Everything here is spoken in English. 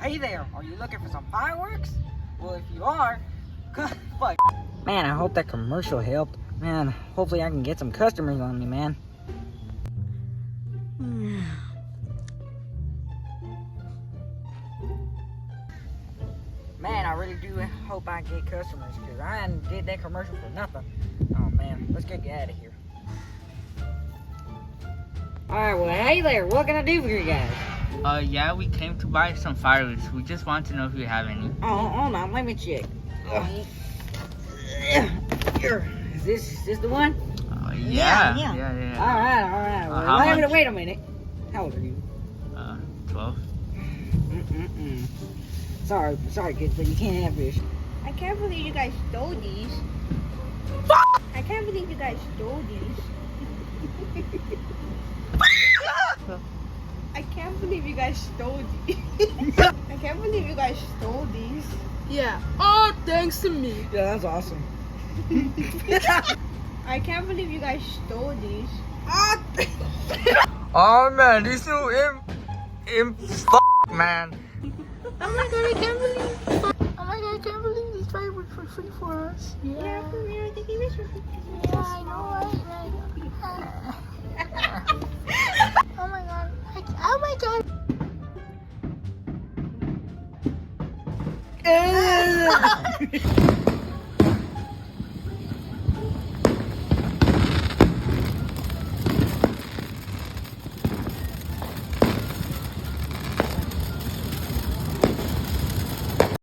Hey there, are you looking for some fireworks? Well, if you are, fuck. Man, I hope that commercial helped. Man, hopefully I can get some customers on me, man. Man, I really do hope I get customers, because I did that commercial for nothing. Oh man, let's get out of here. Alright, well, hey there, what can I do for you guys? Yeah, we came to buy some fireworks. We just want to know if you have any. Oh, hold on, let me check. Here, is this the one? Yeah. Alright. Well, how much? wait a minute. How old are you? 12. Sorry, kids, but you can't have fish. I can't believe you guys stole these. I can't believe you guys stole these. I can't believe you guys stole these. I can't believe you guys stole these. Yeah. Oh, thanks to me. Yeah, that's awesome. I can't believe you guys stole these. Oh man, these new man. Oh my god, I can't believe. Oh my god, I can't believe these fireworks were free for us. Yeah, for real. They gave us for Yeah, I know. Oh my god. Oh my god.